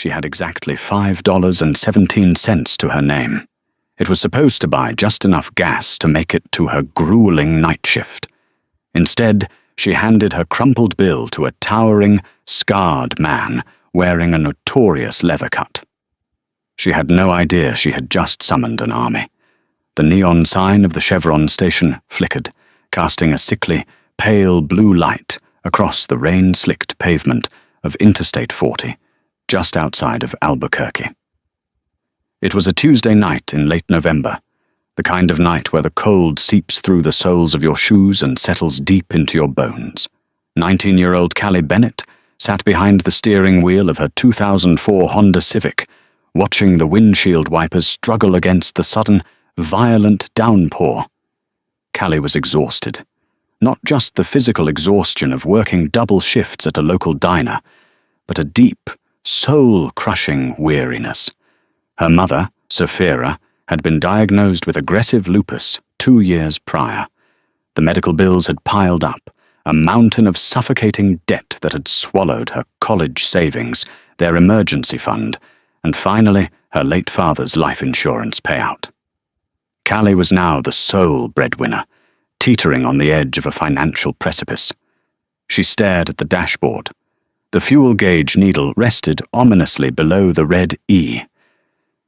She had exactly $5.17 to her name. It was supposed to buy just enough gas to make it to her grueling night shift. Instead, she handed her crumpled bill to a towering, scarred man wearing a notorious leather cut. She had no idea she had just summoned an army. The neon sign of the Chevron station flickered, casting a sickly, pale blue light across the rain-slicked pavement of Interstate 40, just outside of Albuquerque. It was a Tuesday night in late November, the kind of night where the cold seeps through the soles of your shoes and settles deep into your bones. 19-year-old Callie Bennett sat behind the steering wheel of her 2004 Honda Civic, watching the windshield wipers struggle against the sudden, violent downpour. Callie was exhausted. Not just the physical exhaustion of working double shifts at a local diner, but a deep, soul-crushing weariness. Her mother, Sophia, had been diagnosed with aggressive lupus 2 years prior. The medical bills had piled up, a mountain of suffocating debt that had swallowed her college savings, their emergency fund, and finally her late father's life insurance payout. Callie was now the sole breadwinner, teetering on the edge of a financial precipice. She stared at the dashboard. The fuel gauge needle rested ominously below the red E.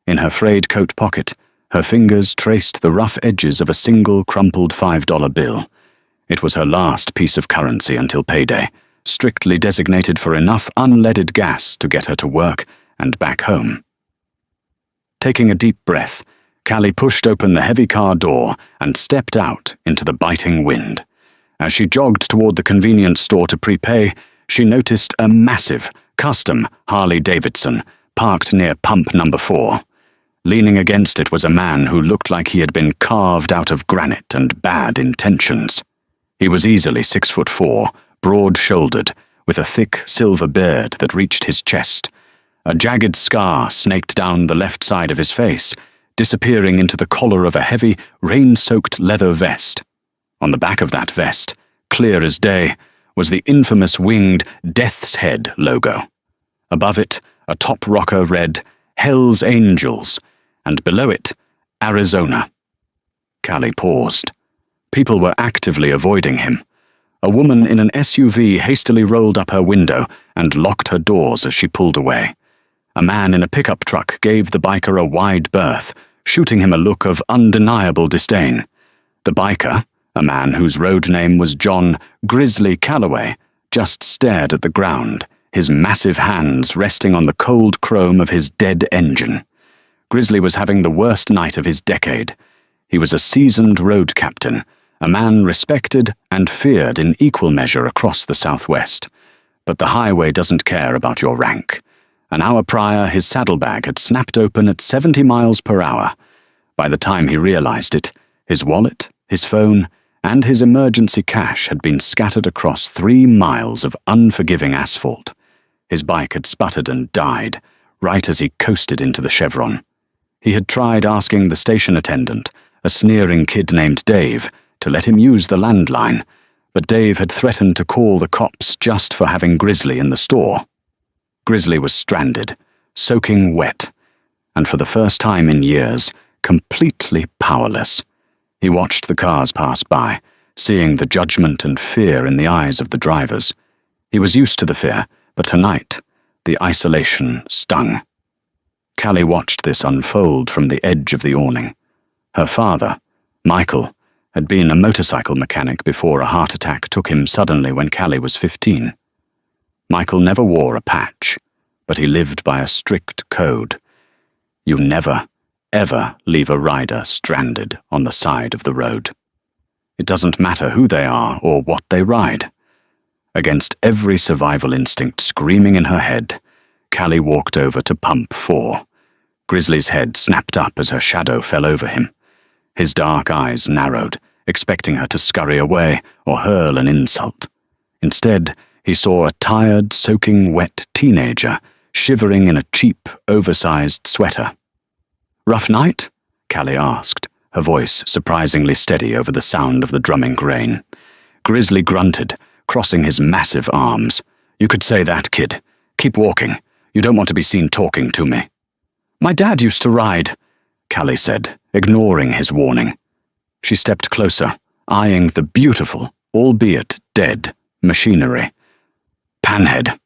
In her frayed coat pocket, her fingers traced the rough edges of a single crumpled $5 bill. It was her last piece of currency until payday, strictly designated for enough unleaded gas to get her to work and back home. Taking a deep breath, Callie pushed open the heavy car door and stepped out into the biting wind. As she jogged toward the convenience store to prepay, she noticed a massive, custom Harley-Davidson parked near pump number 4. Leaning against it was a man who looked like he had been carved out of granite and bad intentions. He was easily 6'4", broad-shouldered, with a thick silver beard that reached his chest. A jagged scar snaked down the left side of his face, disappearing into the collar of a heavy, rain-soaked leather vest. On the back of that vest, clear as day, was the infamous winged Death's Head logo. Above it, a top rocker read, Hell's Angels, and below it, Arizona. Callie paused. People were actively avoiding him. A woman in an SUV hastily rolled up her window and locked her doors as she pulled away. A man in a pickup truck gave the biker a wide berth, shooting him a look of undeniable disdain. The biker, a man whose road name was John Grizzly Calloway, just stared at the ground, his massive hands resting on the cold chrome of his dead engine. Grizzly was having the worst night of his decade. He was a seasoned road captain, a man respected and feared in equal measure across the Southwest. But the highway doesn't care about your rank. An hour prior, his saddlebag had snapped open at 70 miles per hour. By the time he realized it, his wallet, his phone, and his emergency cash had been scattered across 3 miles of unforgiving asphalt. His bike had sputtered and died, right as he coasted into the Chevron. He had tried asking the station attendant, a sneering kid named Dave, to let him use the landline, but Dave had threatened to call the cops just for having Grizzly in the store. Grizzly was stranded, soaking wet, and for the first time in years, completely powerless. He watched the cars pass by, seeing the judgment and fear in the eyes of the drivers. He was used to the fear, but tonight, the isolation stung. Callie watched this unfold from the edge of the awning. Her father, Michael, had been a motorcycle mechanic before a heart attack took him suddenly when Callie was 15. Michael never wore a patch, but he lived by a strict code. You never, ever leave a rider stranded on the side of the road. It doesn't matter who they are or what they ride. Against every survival instinct screaming in her head, Callie walked over to pump 4. Grizzly's head snapped up as her shadow fell over him. His dark eyes narrowed, expecting her to scurry away or hurl an insult. Instead, he saw a tired, soaking wet teenager shivering in a cheap, oversized sweater. "Rough night?" Callie asked, her voice surprisingly steady over the sound of the drumming rain. Grizzly grunted, crossing his massive arms. "You could say that, kid. Keep walking. You don't want to be seen talking to me." "My dad used to ride," Callie said, ignoring his warning. She stepped closer, eyeing the beautiful, albeit dead, machinery. "Panhead.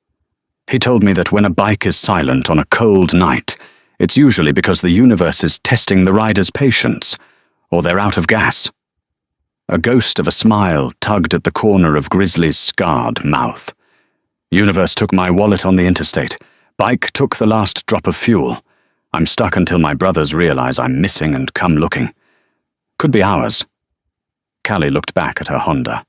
He told me that when a bike is silent on a cold night, it's usually because the universe is testing the rider's patience, or they're out of gas." A ghost of a smile tugged at the corner of Grizzly's scarred mouth. "Universe took my wallet on the interstate. Bike took the last drop of fuel. I'm stuck until my brothers realize I'm missing and come looking. Could be hours." Callie looked back at her Honda.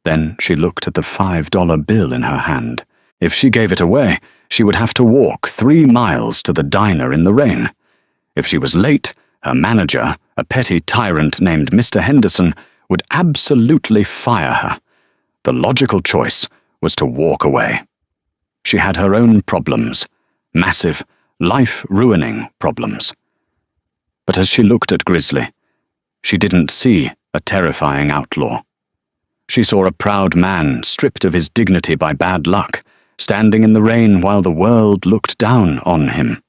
Then she looked at the $5 bill in her hand. If she gave it away, she would have to walk 3 miles to the diner in the rain. If she was late, her manager, a petty tyrant named Mr. Henderson, would absolutely fire her. The logical choice was to walk away. She had her own problems, massive, life-ruining problems. But as she looked at Grizzly, she didn't see a terrifying outlaw. She saw a proud man stripped of his dignity by bad luck, standing in the rain while the world looked down on him.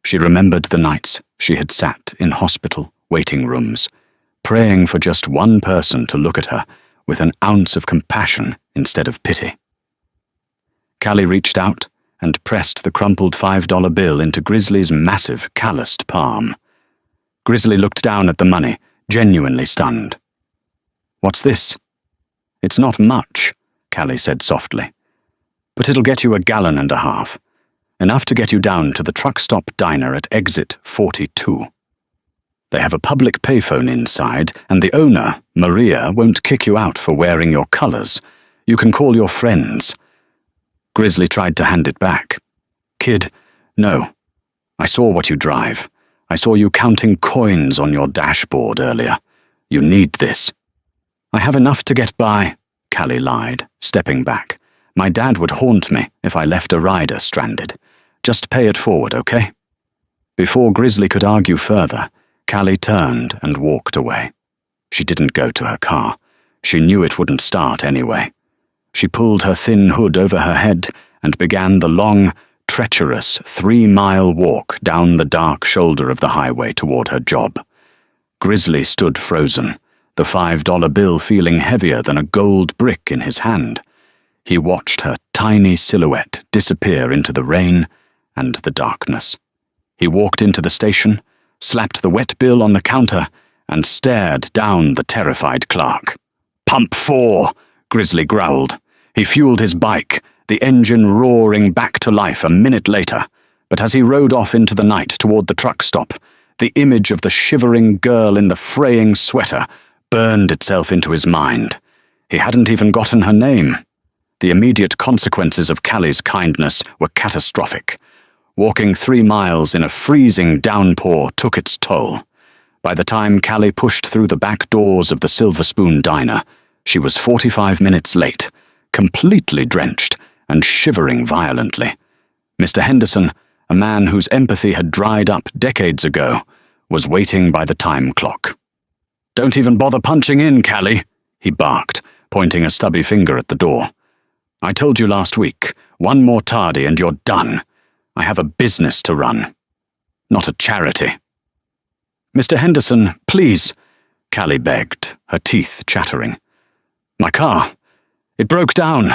She remembered the nights she had sat in hospital waiting rooms, praying for just one person to look at her with an ounce of compassion instead of pity. Callie reached out and pressed the crumpled $5 bill into Grizzly's massive, calloused palm. Grizzly looked down at the money, genuinely stunned. "What's this?" "It's not much," Callie said softly, "but it'll get you 1.5 gallons. Enough to get you down to the truck stop diner at exit 42. They have a public payphone inside, and the owner, Maria, won't kick you out for wearing your colors. You can call your friends." Grizzly tried to hand it back. "Kid, no. I saw what you drive. I saw you counting coins on your dashboard earlier. You need this." "I have enough to get by," Callie lied, stepping back. "My dad would haunt me if I left a rider stranded. Just pay it forward, okay?" Before Grizzly could argue further, Callie turned and walked away. She didn't go to her car. She knew it wouldn't start anyway. She pulled her thin hood over her head and began the long, treacherous 3-mile walk down the dark shoulder of the highway toward her job. Grizzly stood frozen, the $5 bill feeling heavier than a gold brick in his hand. He watched her tiny silhouette disappear into the rain and the darkness. He walked into the station, slapped the wet bill on the counter, and stared down the terrified clerk. "Pump 4, Grizzly growled. He fueled his bike, the engine roaring back to life a minute later, but as he rode off into the night toward the truck stop, the image of the shivering girl in the fraying sweater burned itself into his mind. He hadn't even gotten her name. The immediate consequences of Callie's kindness were catastrophic. Walking 3 miles in a freezing downpour took its toll. By the time Callie pushed through the back doors of the Silver Spoon Diner, she was 45 minutes late, completely drenched and shivering violently. Mr. Henderson, a man whose empathy had dried up decades ago, was waiting by the time clock. "Don't even bother punching in, Callie," he barked, pointing a stubby finger at the door. "I told you last week, one more tardy and you're done. I have a business to run, not a charity." "Mr. Henderson, please," Callie begged, her teeth chattering. "My car. It broke down.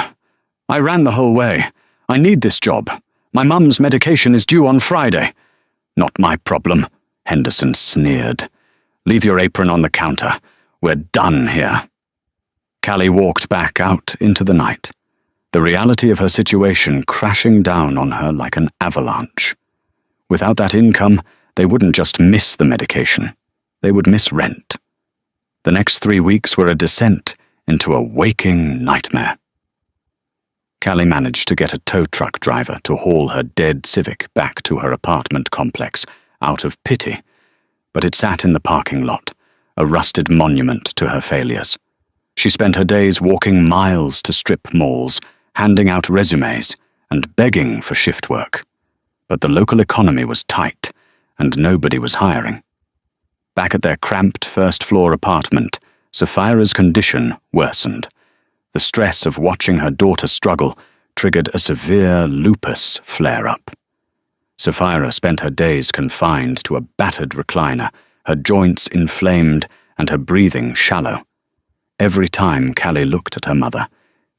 I ran the whole way. I need this job. My mum's medication is due on Friday." "Not my problem," Henderson sneered. "Leave your apron on the counter. We're done here." Callie walked back out into the night, the reality of her situation crashing down on her like an avalanche. Without that income, they wouldn't just miss the medication. They would miss rent. The next 3 weeks were a descent into a waking nightmare. Callie managed to get a tow truck driver to haul her dead Civic back to her apartment complex, out of pity, but it sat in the parking lot, a rusted monument to her failures. She spent her days walking miles to strip malls, handing out resumes, and begging for shift work. But the local economy was tight, and nobody was hiring. Back at their cramped first-floor apartment, Sapphira's condition worsened. The stress of watching her daughter struggle triggered a severe lupus flare-up. Sapphira spent her days confined to a battered recliner, her joints inflamed and her breathing shallow. Every time Callie looked at her mother,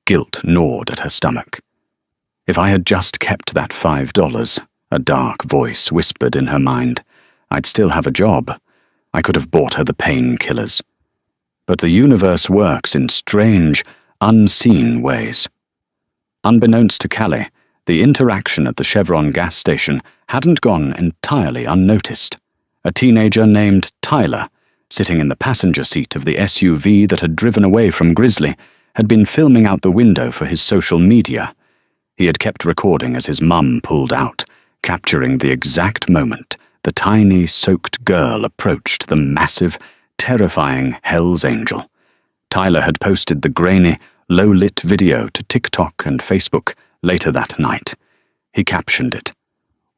guilt gnawed at her stomach. If I had just kept that $5, a dark voice whispered in her mind, I'd still have a job. I could have bought her the painkillers. But the universe works in strange, unseen ways. Unbeknownst to Callie, the interaction at the Chevron gas station hadn't gone entirely unnoticed. A teenager named Tyler, sitting in the passenger seat of the SUV that had driven away from Grizzly, had been filming out the window for his social media. He had kept recording as his mum pulled out, capturing the exact moment the tiny, soaked girl approached the massive, terrifying Hell's Angel. Tyler had posted the grainy, low-lit video to TikTok and Facebook later that night. He captioned it,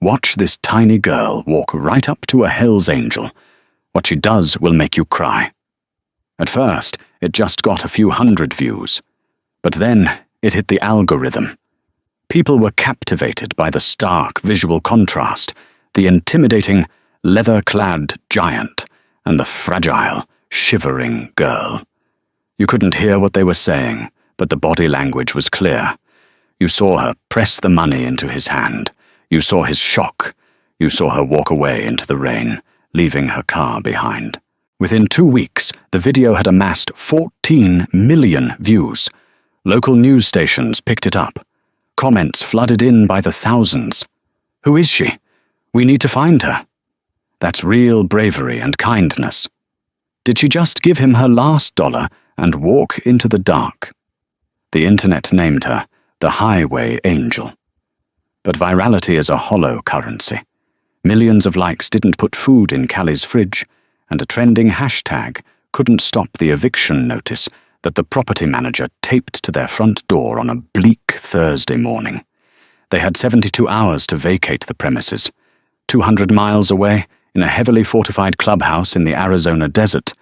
"Watch this tiny girl walk right up to a Hell's Angel. What she does will make you cry." At first, it just got a few hundred views. But then, it hit the algorithm. People were captivated by the stark visual contrast, the intimidating, leather-clad giant, and the fragile, shivering girl. You couldn't hear what they were saying, but the body language was clear. You saw her press the money into his hand. You saw his shock. You saw her walk away into the rain, leaving her car behind. Within 2 weeks, the video had amassed 14 million views. Local news stations picked it up. Comments flooded in by the thousands. "Who is she? We need to find her." That's real bravery and kindness. Did she just give him her last dollar and walk into the dark? The internet named her the Highway Angel. But virality is a hollow currency. Millions of likes didn't put food in Callie's fridge, and a trending hashtag couldn't stop the eviction notice that the property manager taped to their front door on a bleak Thursday morning. They had 72 hours to vacate the premises. 200 miles away, in a heavily fortified clubhouse in the Arizona desert,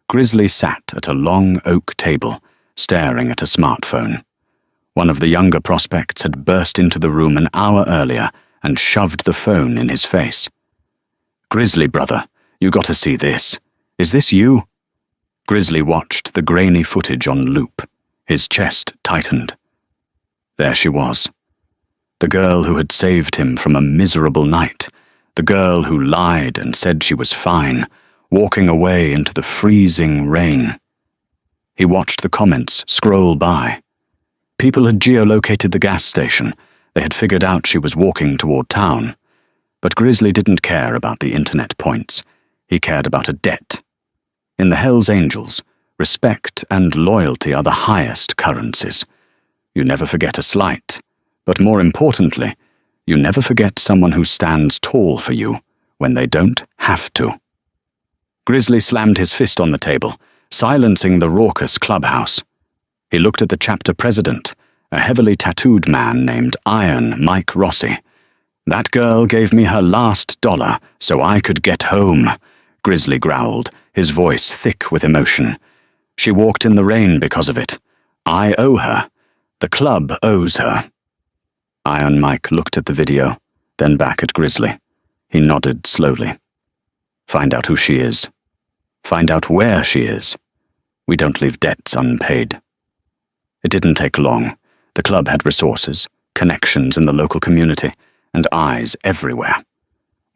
Grizzly sat at a long oak table, staring at a smartphone. One of the younger prospects had burst into the room an hour earlier and shoved the phone in his face. "Grizzly, brother, you gotta see this. Is this you?" Grizzly watched the grainy footage on loop. His chest tightened. There she was. The girl who had saved him from a miserable night. The girl who lied and said she was fine, walking away into the freezing rain. He watched the comments scroll by. People had geolocated the gas station. They had figured out she was walking toward town. But Grizzly didn't care about the internet points. He cared about a debt. In the Hells Angels, respect and loyalty are the highest currencies. You never forget a slight, but more importantly, you never forget someone who stands tall for you when they don't have to. Grizzly slammed his fist on the table, silencing the raucous clubhouse. He looked at the chapter president, a heavily tattooed man named Iron Mike Rossi. "That girl gave me her last dollar so I could get home," Grizzly growled, his voice thick with emotion. "She walked in the rain because of it. I owe her. The club owes her." Iron Mike looked at the video, then back at Grizzly. He nodded slowly. "Find out who she is. Find out where she is. We don't leave debts unpaid." It didn't take long. The club had resources, connections in the local community, and eyes everywhere.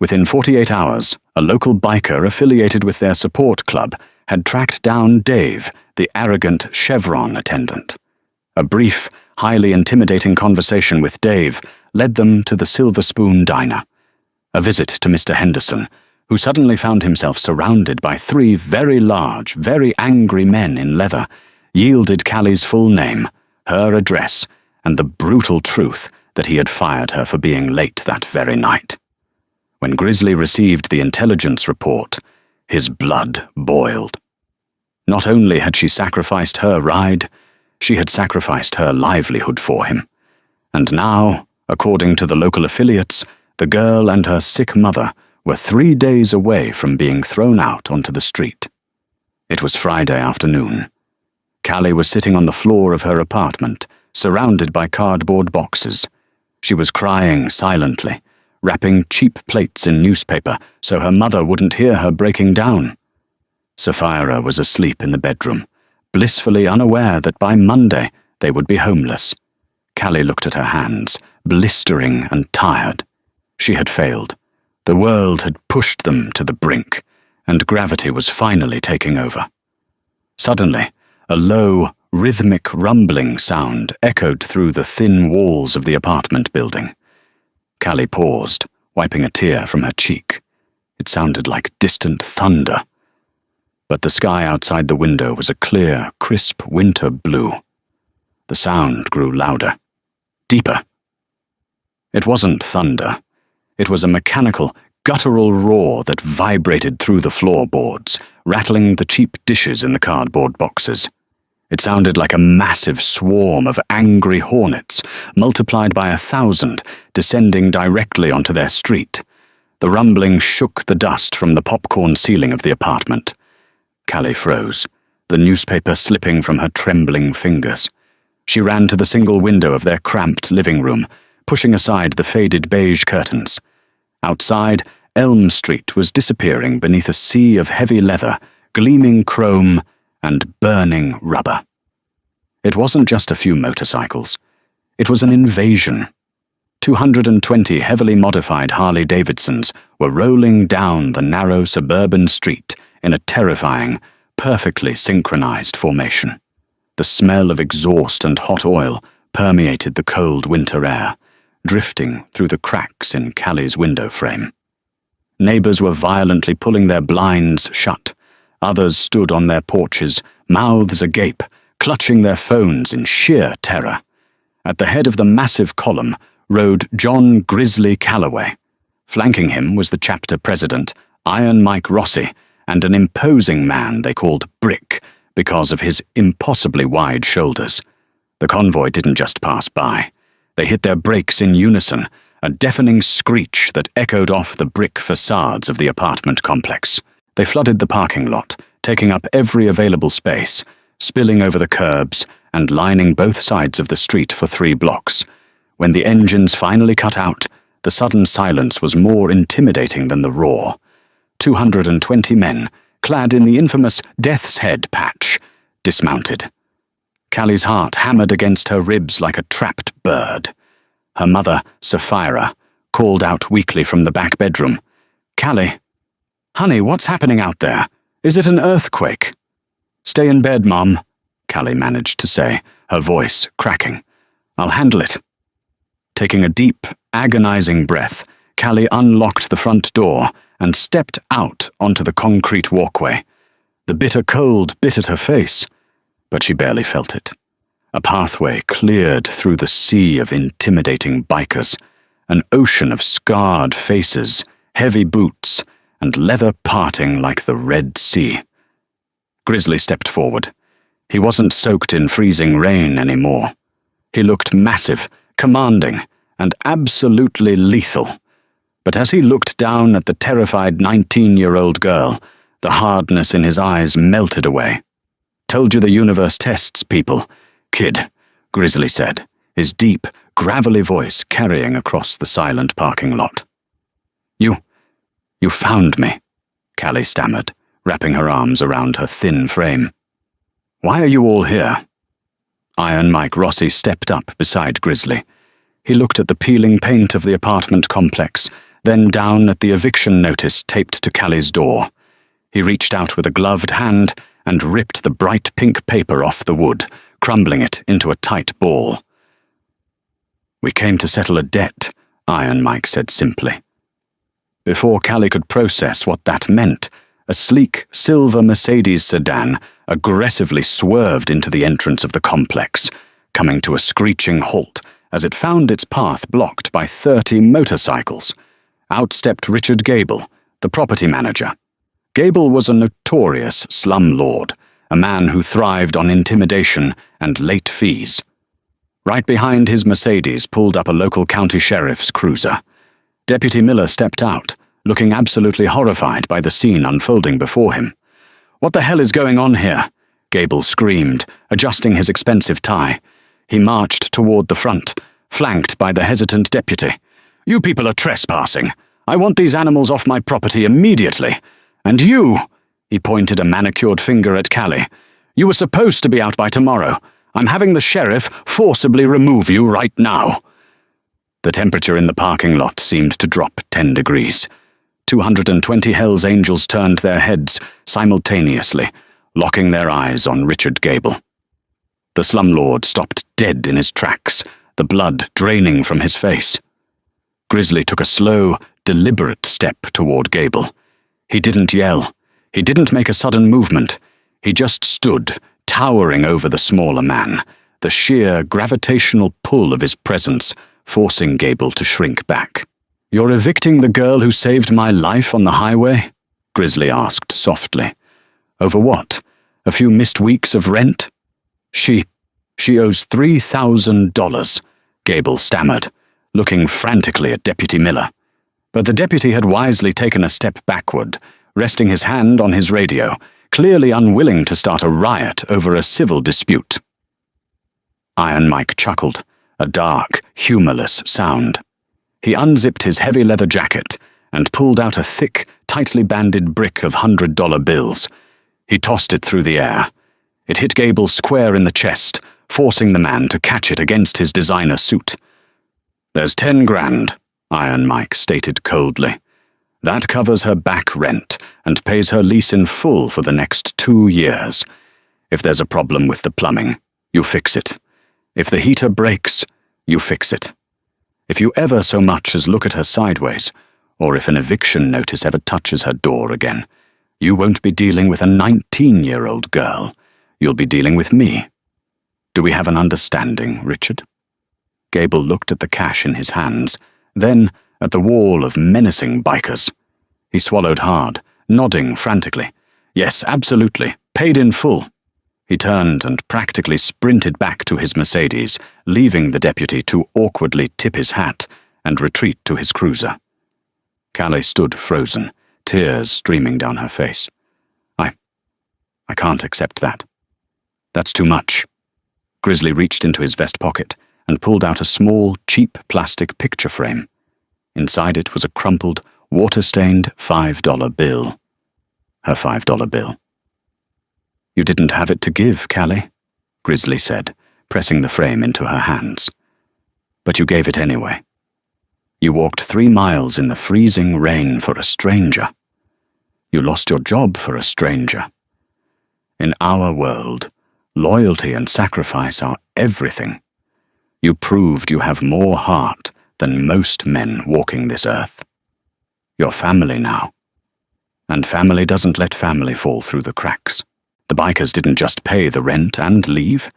Within 48 hours, a local biker affiliated with their support club had tracked down Dave, the arrogant Chevron attendant. A brief, highly intimidating conversation with Dave led them to the Silver Spoon Diner. A visit to Mr. Henderson, who suddenly found himself surrounded by 3 very large, very angry men in leather, yielded Callie's full name, her address, and the brutal truth that he had fired her for being late that very night. When Grizzly received the intelligence report, his blood boiled. Not only had she sacrificed her ride, she had sacrificed her livelihood for him. And now, according to the local affiliates, the girl and her sick mother were 3 days away from being thrown out onto the street. It was Friday afternoon. Callie was sitting on the floor of her apartment, surrounded by cardboard boxes. She was crying silently, wrapping cheap plates in newspaper so her mother wouldn't hear her breaking down. Sapphira was asleep in the bedroom, blissfully unaware that by Monday they would be homeless. Callie looked at her hands, blistering and tired. She had failed. The world had pushed them to the brink, and gravity was finally taking over. Suddenly, a low, rhythmic rumbling sound echoed through the thin walls of the apartment building. Callie paused, wiping a tear from her cheek. It sounded like distant thunder. But the sky outside the window was a clear, crisp winter blue. The sound grew louder, deeper. It wasn't thunder. It was a mechanical, guttural roar that vibrated through the floorboards, rattling the cheap dishes in the cardboard boxes. It sounded like a massive swarm of angry hornets, multiplied by 1,000, descending directly onto their street. The rumbling shook the dust from the popcorn ceiling of the apartment. Callie froze, the newspaper slipping from her trembling fingers. She ran to the single window of their cramped living room, pushing aside the faded beige curtains. Outside, Elm Street was disappearing beneath a sea of heavy leather, gleaming chrome, and burning rubber. It wasn't just a few motorcycles. It was an invasion. 220 heavily modified Harley-Davidsons were rolling down the narrow suburban street in a terrifying, perfectly synchronized formation. The smell of exhaust and hot oil permeated the cold winter air, drifting through the cracks in Callie's window frame. Neighbors were violently pulling their blinds shut. Others stood on their porches, mouths agape, clutching their phones in sheer terror. At the head of the massive column rode John Grizzly Calloway. Flanking him was the chapter president, Iron Mike Rossi, and an imposing man they called Brick because of his impossibly wide shoulders. The convoy didn't just pass by. They hit their brakes in unison, a deafening screech that echoed off the brick facades of the apartment complex. They flooded the parking lot, taking up every available space, spilling over the curbs and lining both sides of the street for 3 blocks. When the engines finally cut out, the sudden silence was more intimidating than the roar. 220 men, clad in the infamous Death's Head patch, dismounted. Callie's heart hammered against her ribs like a trapped bird. Her mother, Sapphira, called out weakly from the back bedroom, "Callie, honey, what's happening out there? Is it an earthquake?" "Stay in bed, Mom," Callie managed to say, her voice cracking. "I'll handle it." Taking a deep, agonizing breath, Callie unlocked the front door and stepped out onto the concrete walkway. The bitter cold bit at her face, but she barely felt it. A pathway cleared through the sea of intimidating bikers, an ocean of scarred faces, heavy boots, and leather parting like the Red Sea. Grizzly stepped forward. He wasn't soaked in freezing rain anymore. He looked massive, commanding, and absolutely lethal. But as he looked down at the terrified 19-year-old girl, the hardness in his eyes melted away. "Told you the universe tests people, kid," Grizzly said, his deep, gravelly voice carrying across the silent parking lot. You found me," Callie stammered, wrapping her arms around her thin frame. "Why are you all here?" Iron Mike Rossi stepped up beside Grizzly. He looked at the peeling paint of the apartment complex, then down at the eviction notice taped to Callie's door. He reached out with a gloved hand and ripped the bright pink paper off the wood, crumbling it into a tight ball. "We came to settle a debt," Iron Mike said simply. Before Callie could process what that meant, a sleek, silver Mercedes sedan aggressively swerved into the entrance of the complex, coming to a screeching halt as it found its path blocked by 30 motorcycles. Out stepped Richard Gable, the property manager. Gable was a notorious slumlord, a man who thrived on intimidation and late fees. Right behind his Mercedes pulled up a local county sheriff's cruiser. Deputy Miller stepped out, looking absolutely horrified by the scene unfolding before him. "What the hell is going on here?" Gable screamed, adjusting his expensive tie. He marched toward the front, flanked by the hesitant deputy. "You people are trespassing. I want these animals off my property immediately. And you," he pointed a manicured finger at Callie, "you were supposed to be out by tomorrow. I'm having the sheriff forcibly remove you right now." The temperature in the parking lot seemed to drop 10 degrees. 220 Hells Angels turned their heads simultaneously, locking their eyes on Richard Gable. The slumlord stopped dead in his tracks, the blood draining from his face. Grizzly took a slow, deliberate step toward Gable. He didn't yell. He didn't make a sudden movement. He just stood, towering over the smaller man, the sheer gravitational pull of his presence forcing Gable to shrink back. "You're evicting the girl who saved my life on the highway?" Grizzly asked softly. "Over what? A few missed weeks of rent?" She owes $3,000, Gable stammered, looking frantically at Deputy Miller. But the deputy had wisely taken a step backward, resting his hand on his radio, clearly unwilling to start a riot over a civil dispute. Iron Mike chuckled, a dark, humorless sound. He unzipped his heavy leather jacket and pulled out a thick, tightly banded brick of $100 bills. He tossed it through the air. It hit Gable square in the chest, forcing the man to catch it against his designer suit. "There's 10 grand, Iron Mike stated coldly. "That covers her back rent and pays her lease in full for the next 2 years. If there's a problem with the plumbing, you fix it. If the heater breaks, you fix it. If you ever so much as look at her sideways, or if an eviction notice ever touches her door again, you won't be dealing with a 19-year-old girl. You'll be dealing with me. Do we have an understanding, Richard?" Gable looked at the cash in his hands, then at the wall of menacing bikers. He swallowed hard, nodding frantically. "Yes, absolutely. Paid in full." He turned and practically sprinted back to his Mercedes, leaving the deputy to awkwardly tip his hat and retreat to his cruiser. Callie stood frozen, tears streaming down her face. I can't accept that. That's too much." Grizzly reached into his vest pocket and pulled out a small, cheap plastic picture frame. Inside it was a crumpled, water-stained $5 bill. Her $5 bill. "You didn't have it to give, Callie," Grizzly said, pressing the frame into her hands. "But you gave it anyway. You walked 3 miles in the freezing rain for a stranger. You lost your job for a stranger. In our world, loyalty and sacrifice are everything. You proved you have more heart than most men walking this earth. You're family now. And family doesn't let family fall through the cracks." The bikers didn't just pay the rent and leave.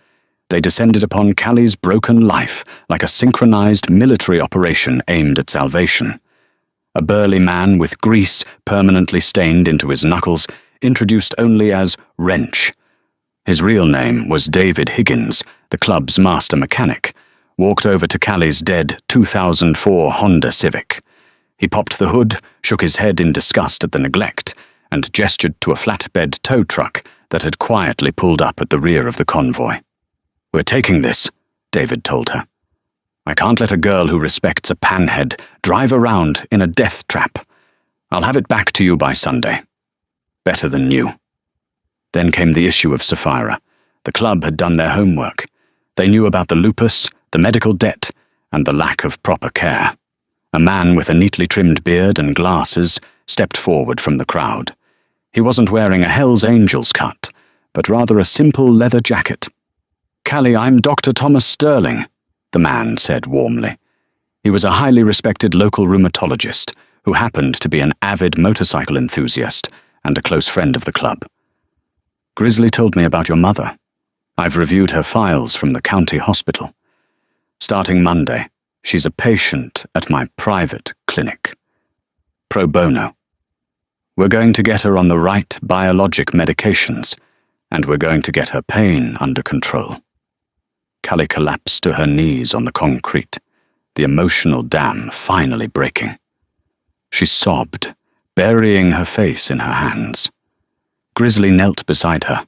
They descended upon Callie's broken life like a synchronized military operation aimed at salvation. A burly man with grease permanently stained into his knuckles, introduced only as Wrench. His real name was David Higgins, the club's master mechanic, walked over to Callie's dead 2004 Honda Civic. He popped the hood, shook his head in disgust at the neglect, and gestured to a flatbed tow truck that had quietly pulled up at the rear of the convoy. "We're taking this," David told her. "I can't let a girl who respects a panhead drive around in a death trap. I'll have it back to you by Sunday. Better than new." Then came the issue of Sapphira. The club had done their homework. They knew about the lupus, the medical debt, and the lack of proper care. A man with a neatly trimmed beard and glasses stepped forward from the crowd. He wasn't wearing a Hells Angels cut, but rather a simple leather jacket. "Callie, I'm Dr. Thomas Sterling," the man said warmly. He was a highly respected local rheumatologist who happened to be an avid motorcycle enthusiast and a close friend of the club. "Grizzly told me about your mother. I've reviewed her files from the county hospital. Starting Monday, she's a patient at my private clinic. Pro bono. We're going to get her on the right biologic medications, and we're going to get her pain under control." Callie collapsed to her knees on the concrete, the emotional dam finally breaking. She sobbed, burying her face in her hands. Grizzly knelt beside her,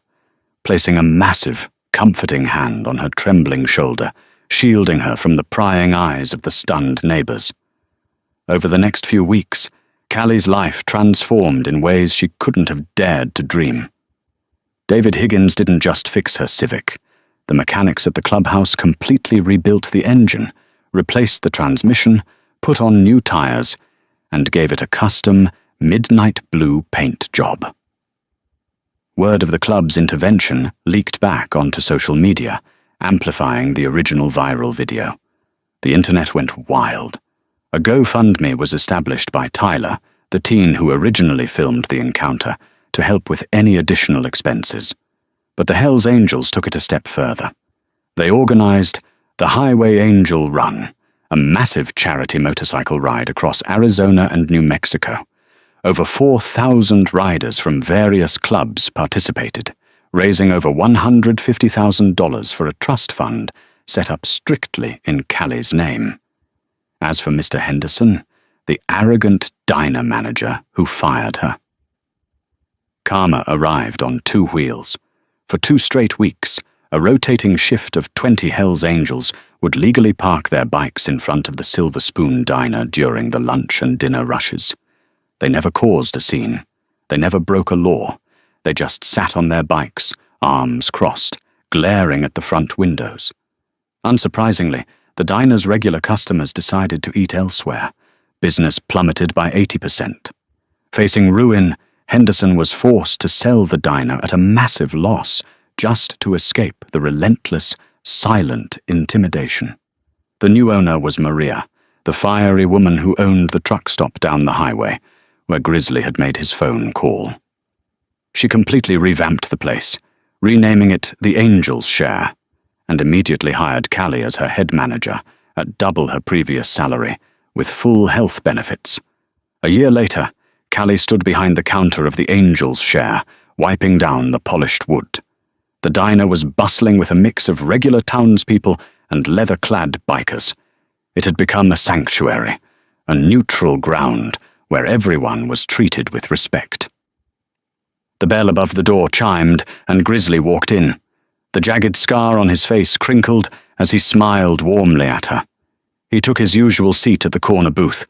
placing a massive, comforting hand on her trembling shoulder, shielding her from the prying eyes of the stunned neighbors. Over the next few weeks, Callie's life transformed in ways she couldn't have dared to dream. David Higgins didn't just fix her Civic. The mechanics at the clubhouse completely rebuilt the engine, replaced the transmission, put on new tires, and gave it a custom midnight blue paint job. Word of the club's intervention leaked back onto social media, amplifying the original viral video. The internet went wild. A GoFundMe was established by Tyler, the teen who originally filmed the encounter, to help with any additional expenses. But the Hells Angels took it a step further. They organized the Highway Angel Run, a massive charity motorcycle ride across Arizona and New Mexico. Over 4,000 riders from various clubs participated, raising over $150,000 for a trust fund set up strictly in Callie's name. As for Mr. Henderson, the arrogant diner manager who fired her. Karma arrived on 2 wheels. For 2 straight weeks, a rotating shift of 20 Hells Angels would legally park their bikes in front of the Silver Spoon Diner during the lunch and dinner rushes. They never caused a scene. They never broke a law. They just sat on their bikes, arms crossed, glaring at the front windows. Unsurprisingly, the diner's regular customers decided to eat elsewhere. Business plummeted by 80%. Facing ruin, Henderson was forced to sell the diner at a massive loss just to escape the relentless, silent intimidation. The new owner was Maria, the fiery woman who owned the truck stop down the highway, where Grizzly had made his phone call. She completely revamped the place, renaming it the Angel's Share, and immediately hired Callie as her head manager at double her previous salary, with full health benefits. A year later, Callie stood behind the counter of the Angel's Share, wiping down the polished wood. The diner was bustling with a mix of regular townspeople and leather-clad bikers. It had become a sanctuary, a neutral ground where everyone was treated with respect. The bell above the door chimed, and Grizzly walked in. The jagged scar on his face crinkled as he smiled warmly at her. He took his usual seat at the corner booth.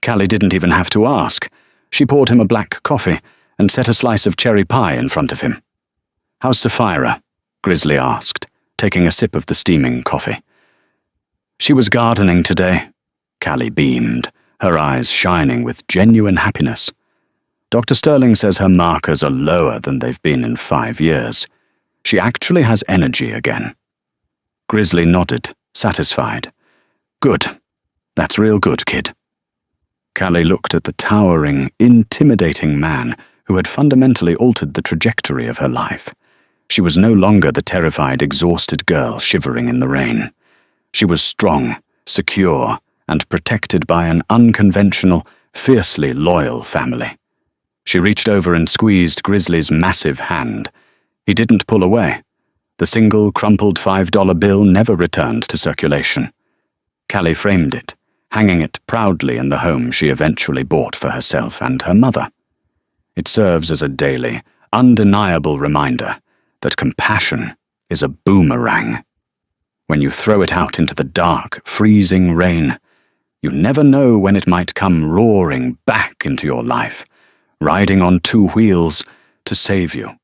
Callie didn't even have to ask. She poured him a black coffee and set a slice of cherry pie in front of him. "How's Sapphira?" Grizzly asked, taking a sip of the steaming coffee. "She was gardening today." Callie beamed, her eyes shining with genuine happiness. "Dr. Sterling says her markers are lower than they've been in 5 years. She actually has energy again." Grizzly nodded, satisfied. "Good. That's real good, kid." Callie looked at the towering, intimidating man who had fundamentally altered the trajectory of her life. She was no longer the terrified, exhausted girl shivering in the rain. She was strong, secure, and protected by an unconventional, fiercely loyal family. She reached over and squeezed Grizzly's massive hand. He didn't pull away. The single, crumpled $5 bill never returned to circulation. Callie framed it, hanging it proudly in the home she eventually bought for herself and her mother. It serves as a daily, undeniable reminder that compassion is a boomerang. When you throw it out into the dark, freezing rain, you never know when it might come roaring back into your life, riding on 2 wheels to save you.